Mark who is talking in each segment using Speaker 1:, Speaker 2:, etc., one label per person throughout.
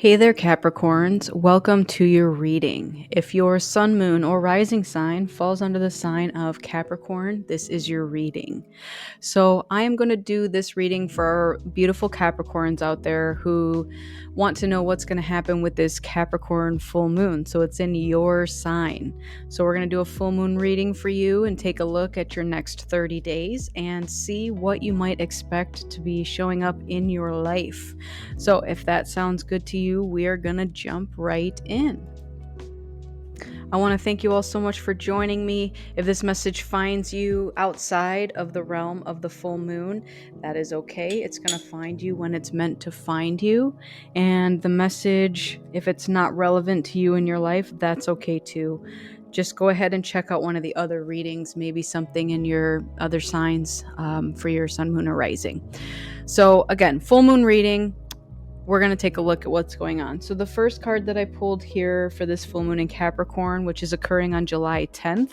Speaker 1: Hey there, Capricorns. Welcome to your reading. If your sun, moon, or rising sign falls under the sign of Capricorn, this is your reading. So, I am going to do this reading for beautiful Capricorns out there who want to know what's going to happen with this Capricorn full moon. So, it's in your sign. So, we're going to do a full moon reading for you and take a look at your next 30 days and see what you might expect to be showing up in your life. So, if that sounds good to you, we are going to jump right in. I want to thank you all so much for joining me. If this message finds you outside of the realm of the full moon, that is okay. It's going to find you when it's meant to find you. And the message, if it's not relevant to you in your life, that's okay too. Just go ahead and check out one of the other readings, maybe something in your other signs for your sun, moon, or rising. So, again, full moon reading. We're going to take a look at what's going on. So the first card that I pulled here for this full moon in Capricorn, which is occurring on July 10th,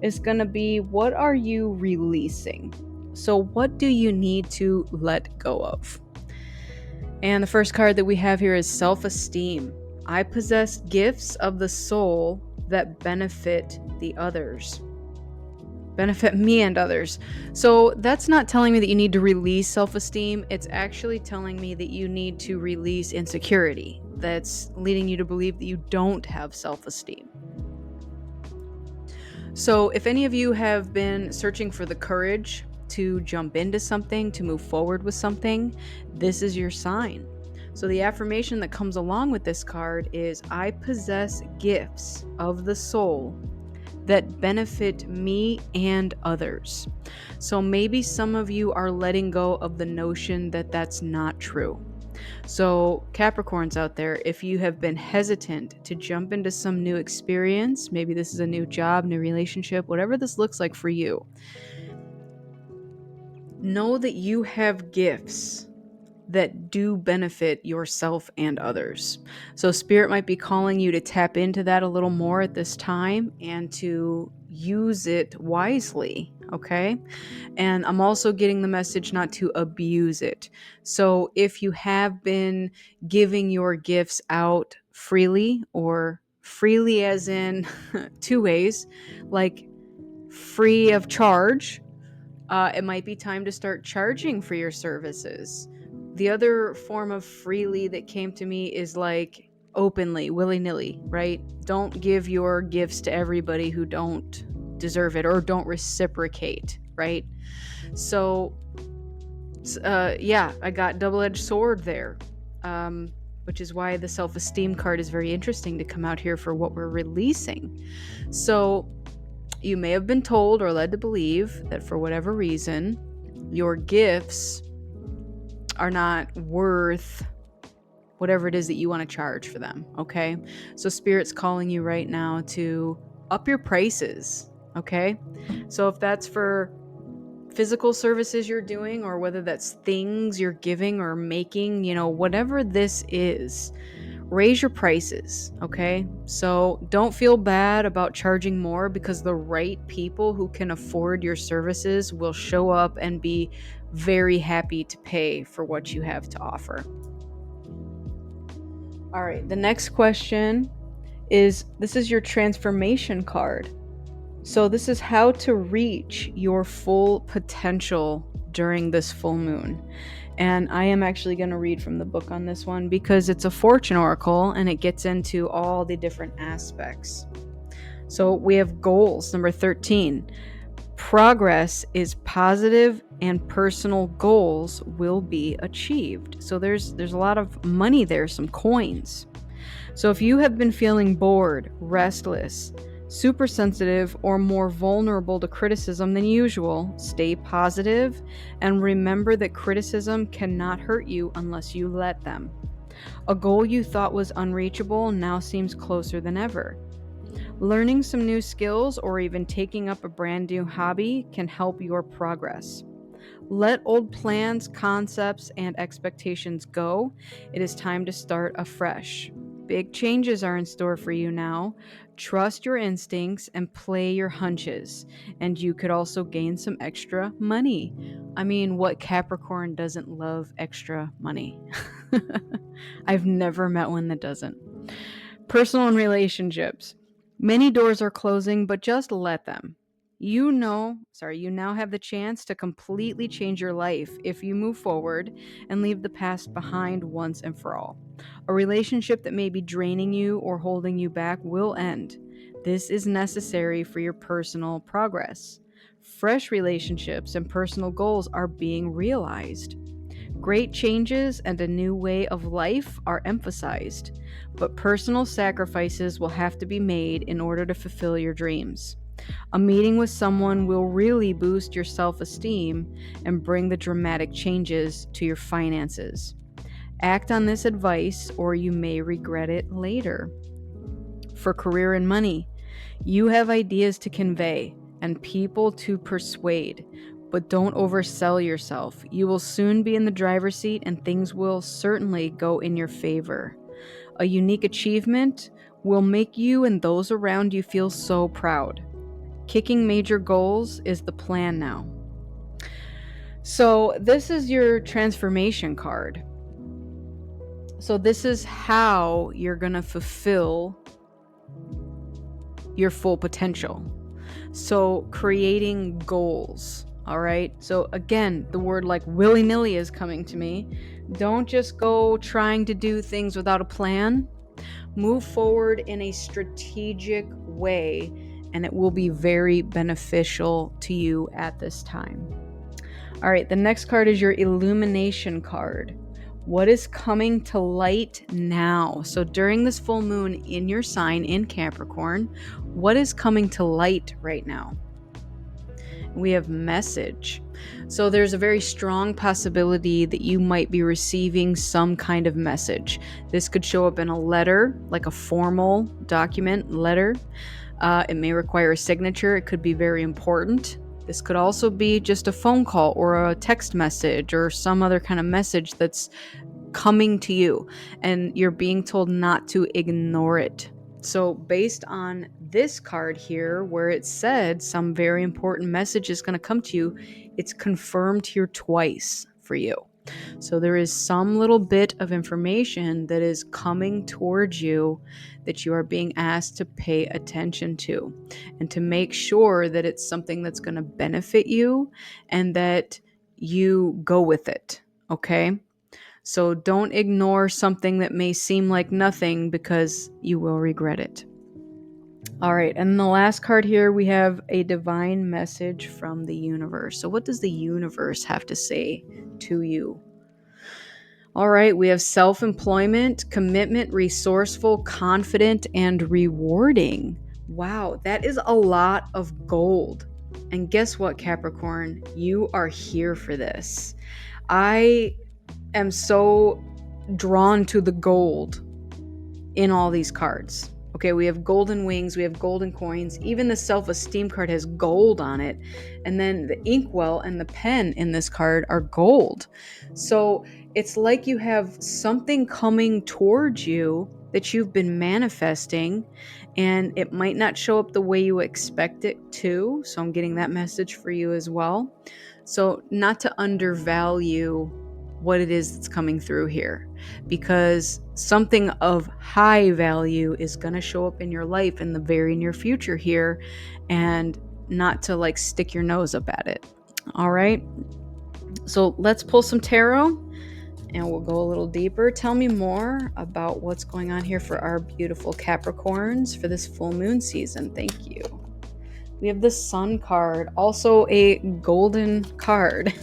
Speaker 1: is going to be, what are you releasing? So what do you need to let go of? And the first card that we have here is self-esteem. I possess gifts of the soul that benefit the others. Benefit me and others. So that's not telling me that you need to release self-esteem. It's actually telling me that you need to release insecurity. That's leading you to believe that you don't have self-esteem. So if any of you have been searching for the courage to jump into something, to move forward with something, this is your sign. So the affirmation that comes along with this card is, I possess gifts of the soul that benefit me and others. So maybe some of you are letting go of the notion that that's not true. So, Capricorns out there, if you have been hesitant to jump into some new experience, maybe this is a new job, new relationship, whatever this looks like for you, know that you have gifts that do benefit yourself and others. So Spirit might be calling you to tap into that a little more at this time and to use it wisely, okay? And I'm also getting the message not to abuse it. So if you have been giving your gifts out freely, or freely as in two ways, like free of charge, it might be time to start charging for your services. The other form of freely that came to me is like openly, willy-nilly, right? Don't give your gifts to everybody who don't deserve it or don't reciprocate, right? So, yeah, I got double-edged sword there, which is why the self-esteem card is very interesting to come out here for what we're releasing. So, you may have been told or led to believe that for whatever reason, your gifts are not worth whatever it is that you want to charge for them, okay? So Spirit's calling you right now to up your prices, okay? So if that's for physical services you're doing, or whether that's things you're giving or making, whatever this is, raise your prices, okay? So don't feel bad about charging more, because the right people who can afford your services will show up and be very happy to pay for what you have to offer. All right, the next question is, this is your transformation card. So this is how to reach your full potential during this full moon. And I am actually going to read from the book on this one because it's a fortune oracle and it gets into all the different aspects. So we have goals, number 13. Progress is positive and personal goals will be achieved. So there's a lot of money there, some coins. So if you have been feeling bored, restless, super sensitive, or more vulnerable to criticism than usual, stay positive and remember that criticism cannot hurt you unless you let them. A goal you thought was unreachable now seems closer than ever. Learning some new skills or even taking up a brand new hobby can help your progress. Let old plans, concepts, and expectations go. It is time to start afresh. Big changes are in store for you now. Trust your instincts and play your hunches. And you could also gain some extra money. I mean, what Capricorn doesn't love extra money? I've never met one that doesn't. Personal and relationships. Many doors are closing, but just let them. You now have the chance to completely change your life if you move forward and leave the past behind once and for all. A relationship that may be draining you or holding you back will end. This is necessary for your personal progress. Fresh relationships and personal goals are being realized. Great changes and a new way of life are emphasized, but personal sacrifices will have to be made in order to fulfill your dreams. A meeting with someone will really boost your self esteem and bring the dramatic changes to your finances. Act on this advice or you may regret it later. For career and money, you have ideas to convey and people to persuade, but don't oversell yourself. You will soon be in the driver's seat and things will certainly go in your favor. A unique achievement will make you and those around you feel so proud. Kicking major goals is the plan now. So, this is your transformation card. So, this is how you're going to fulfill your full potential. So, creating goals. All right. So, again, the word like willy nilly is coming to me. Don't just go trying to do things without a plan. Move forward in a strategic way, and it will be very beneficial to you at this time. All right. The next card is your illumination card. What is coming to light now? So during this full moon in your sign in Capricorn, what is coming to light right now? We have message. So there's a very strong possibility that you might be receiving some kind of message. This could show up in a letter, like a formal document letter. It may require a signature. It could be very important. This could also be just a phone call or a text message or some other kind of message that's coming to you and you're being told not to ignore it. So based on this card here, where it said some very important message is going to come to you, it's confirmed here twice for you. So there is some little bit of information that is coming towards you that you are being asked to pay attention to and to make sure that it's something that's going to benefit you and that you go with it. Okay? So don't ignore something that may seem like nothing because you will regret it. All right, and the last card here, we have a divine message from the universe. So what does the universe have to say to you? All right, we have self-employment, commitment, resourceful, confident, and rewarding. Wow, that is a lot of gold. And guess what, Capricorn? You are here for this. I am so drawn to the gold in all these cards. Okay, we have golden wings, we have golden coins, even the self-esteem card has gold on it. And then the inkwell and the pen in this card are gold. So it's like you have something coming towards you that you've been manifesting, and it might not show up the way you expect it to. So I'm getting that message for you as well. So not to undervalue what it is that's coming through here, because something of high value is going to show up in your life in the very near future here, and not to like stick your nose up at it. All right. So let's pull some tarot and we'll go a little deeper. Tell me more about what's going on here for our beautiful Capricorns for this full moon season. Thank you. We have the Sun card, also a golden card.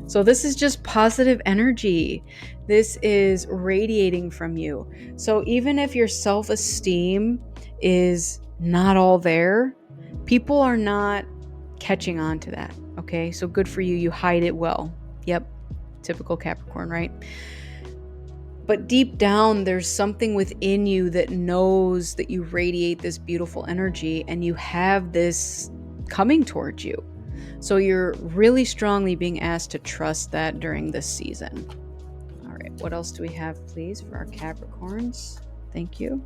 Speaker 1: So this is just positive energy. This is radiating from you. So even if your self-esteem is not all there, people are not catching on to that. Okay, so good for you. You hide it well. Yep, typical Capricorn, right? But deep down, there's something within you that knows that you radiate this beautiful energy and you have this coming towards you. So you're really strongly being asked to trust that during this season. All right. What else do we have, please, for our Capricorns? Thank you.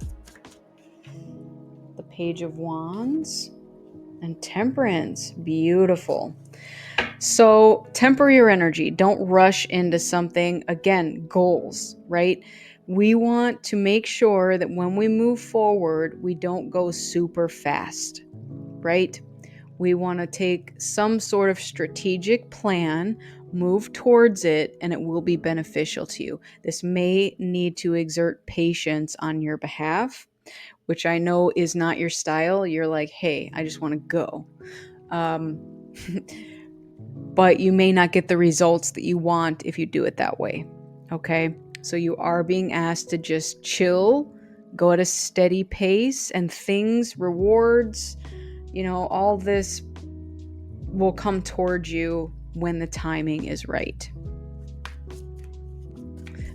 Speaker 1: The Page of Wands and Temperance. Beautiful. So temper your energy. Don't rush into something. Again, goals, right? We want to make sure that when we move forward, we don't go super fast, right? We want to take some sort of strategic plan, move towards it, and it will be beneficial to you. This may need to exert patience on your behalf, which I know is not your style. You're like, hey, I just want to go. But you may not get the results that you want if you do it that way. Okay? So you are being asked to just chill, go at a steady pace, and things, rewards, all this will come towards you when the timing is right.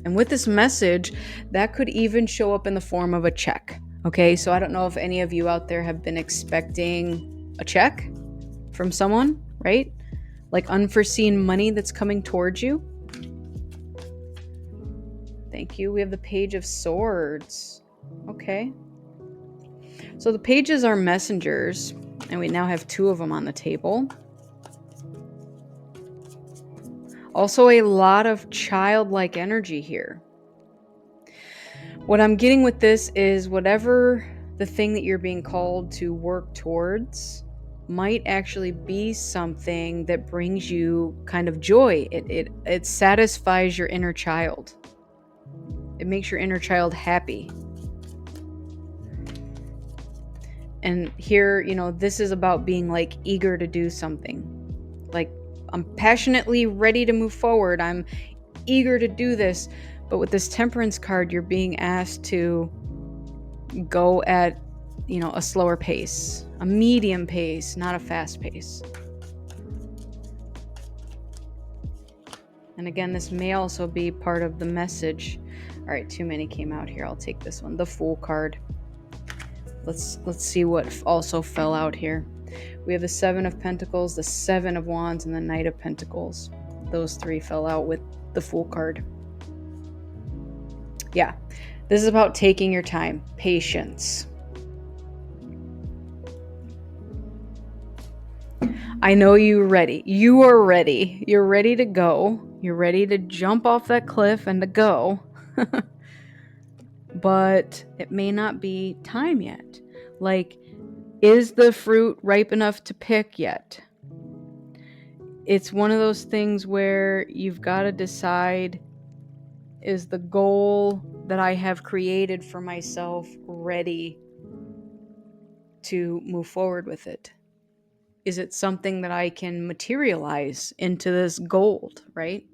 Speaker 1: And with this message, that could even show up in the form of a check. Okay? So I don't know if any of you out there have been expecting a check from someone, right? Like unforeseen money that's coming towards you. Thank you. We have the Page of Swords. Okay. So the pages are messengers, and we now have 2 of them on the table. Also a lot of childlike energy here. What I'm getting with this is whatever the thing that you're being called to work towards might actually be something that brings you kind of joy. It satisfies your inner child. It makes your inner child happy. And here, this is about being like eager to do something. Like, I'm passionately ready to move forward. I'm eager to do this. But with this Temperance card, you're being asked to go at, a slower pace, a medium pace, not a fast pace. And again, this may also be part of the message. All right, too many came out here. I'll take this one, the Fool card. Let's see what also fell out here. We have the 7 of Pentacles, the 7 of Wands, and the Knight of Pentacles. Those 3 fell out with the Fool card. Yeah, this is about taking your time, patience. I know you're ready. You are ready. You're ready to go. You're ready to jump off that cliff and to go. But it may not be time yet. Like, is the fruit ripe enough to pick yet? It's one of those things where you've got to decide, is the goal that I have created for myself ready to move forward with it? Is it something that I can materialize into this gold, right?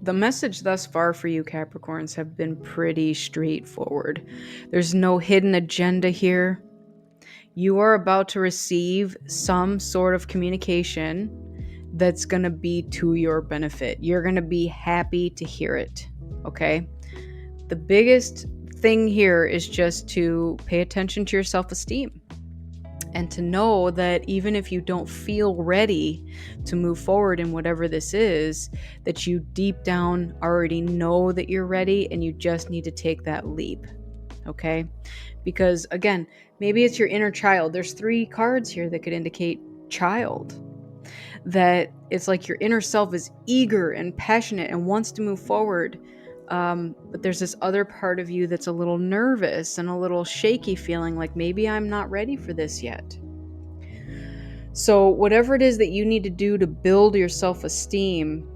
Speaker 1: The message thus far for you Capricorns have been pretty straightforward. There's no hidden agenda here. You are about to receive some sort of communication that's going to be to your benefit. You're going to be happy to hear it, okay? The biggest thing here is just to pay attention to your self-esteem and to know that even if you don't feel ready to move forward in whatever this is, that you deep down already know that you're ready and you just need to take that leap, okay? Because again, maybe it's your inner child. There's 3 cards here that could indicate child. That it's like your inner self is eager and passionate and wants to move forward. But there's this other part of you that's a little nervous and a little shaky, feeling like maybe I'm not ready for this yet. So whatever it is that you need to do to build your self-esteem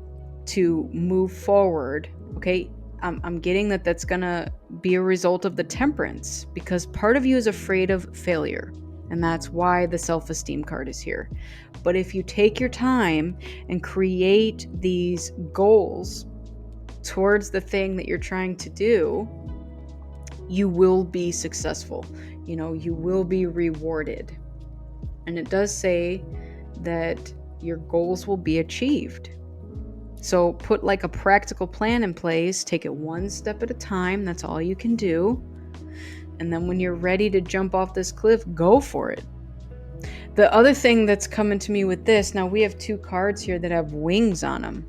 Speaker 1: to move forward, okay, I'm getting that that's gonna be a result of the Temperance, because part of you is afraid of failure, and that's why the self-esteem card is here. But if you take your time and create these goals towards the thing that you're trying to do, you will be successful. You will be rewarded. And it does say that your goals will be achieved. So put like a practical plan in place, take it one step at a time. That's all you can do. And then when you're ready to jump off this cliff, go for it. The other thing that's coming to me with this, now we have 2 cards here that have wings on them.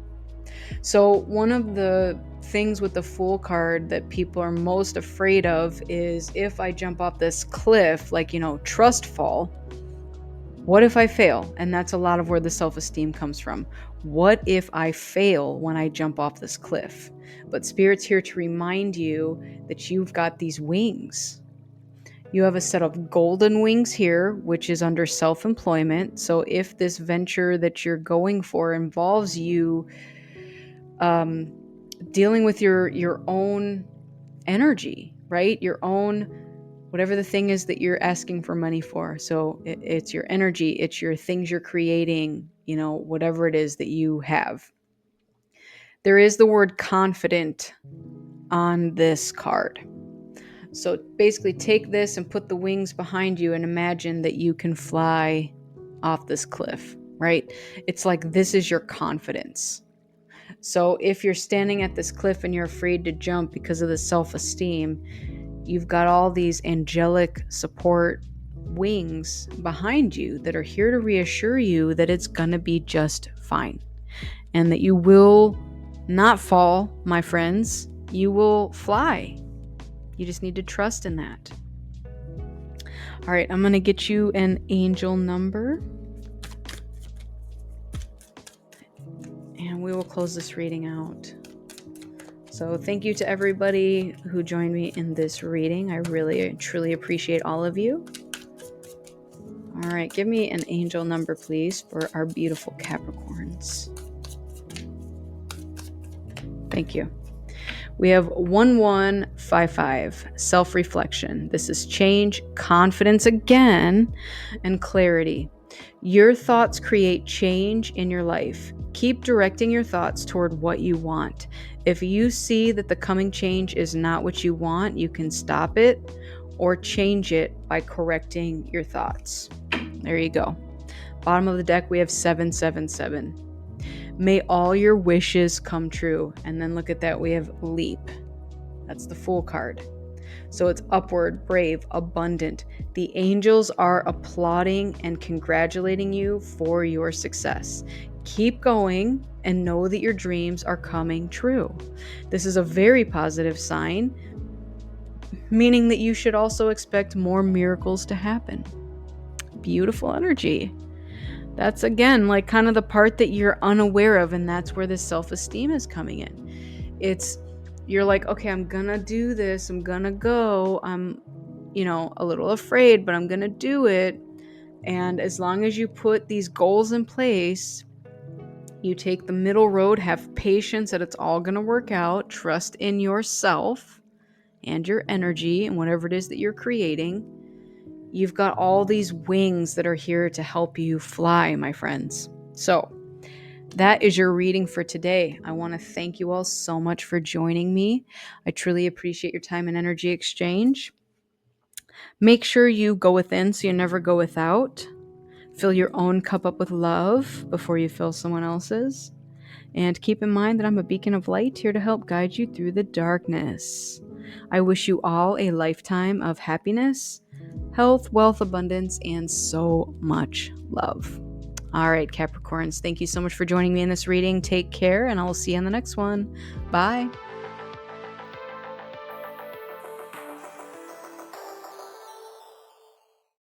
Speaker 1: So one of the things with the Fool card that people are most afraid of is, if I jump off this cliff, like, trust fall, what if I fail? And that's a lot of where the self-esteem comes from. What if I fail when I jump off this cliff? But Spirit's here to remind you that you've got these wings. You have a set of golden wings here, which is under self-employment. So if this venture that you're going for involves you dealing with your own energy, right? Your own, whatever the thing is that you're asking for money for. So it's your energy, it's your things you're creating, whatever it is that you have. There is the word confident on this card. So basically take this and put the wings behind you and imagine that you can fly off this cliff, right? It's like, this is your confidence. So if you're standing at this cliff and you're afraid to jump because of the self-esteem, you've got all these angelic support wings behind you that are here to reassure you that it's going to be just fine and that you will not fall, my friends. You will fly. You just need to trust in that. All right, I'm going to get you an angel number. And we will close this reading out. So thank you to everybody who joined me in this reading. I really, truly appreciate all of you. All right, give me an angel number, please, for our beautiful Capricorns. Thank you. We have 1155, self-reflection. This is change, confidence again, and clarity. Your thoughts create change in your life. Keep directing your thoughts toward what you want. If you see that the coming change is not what you want, you can stop it or change it by correcting your thoughts. There you go. Bottom of the deck, we have 777. May all your wishes come true. And then look at that, we have leap. That's the Fool card. So it's upward, brave, abundant. The angels are applauding and congratulating you for your success. Keep going and know that your dreams are coming true. This is a very positive sign, meaning that you should also expect more miracles to happen. Beautiful energy. That's, again, like kind of the part that you're unaware of, and that's where the self-esteem is coming in. You're like, okay, I'm gonna do this, I'm gonna go, I'm, a little afraid, but I'm gonna do it. And as long as you put these goals in place, you take the middle road, have patience that it's all gonna work out, trust in yourself and your energy and whatever it is that you're creating, you've got all these wings that are here to help you fly, my friends. So that is your reading for today. I want to thank you all so much for joining me. I truly appreciate your time and energy exchange. Make sure you go within so you never go without. Fill your own cup up with love before you fill someone else's. And keep in mind that I'm a beacon of light here to help guide you through the darkness. I wish you all a lifetime of happiness, health, wealth, abundance, and so much love. All right, Capricorns, thank you so much for joining me in this reading. Take care, and I will see you on the next one. Bye.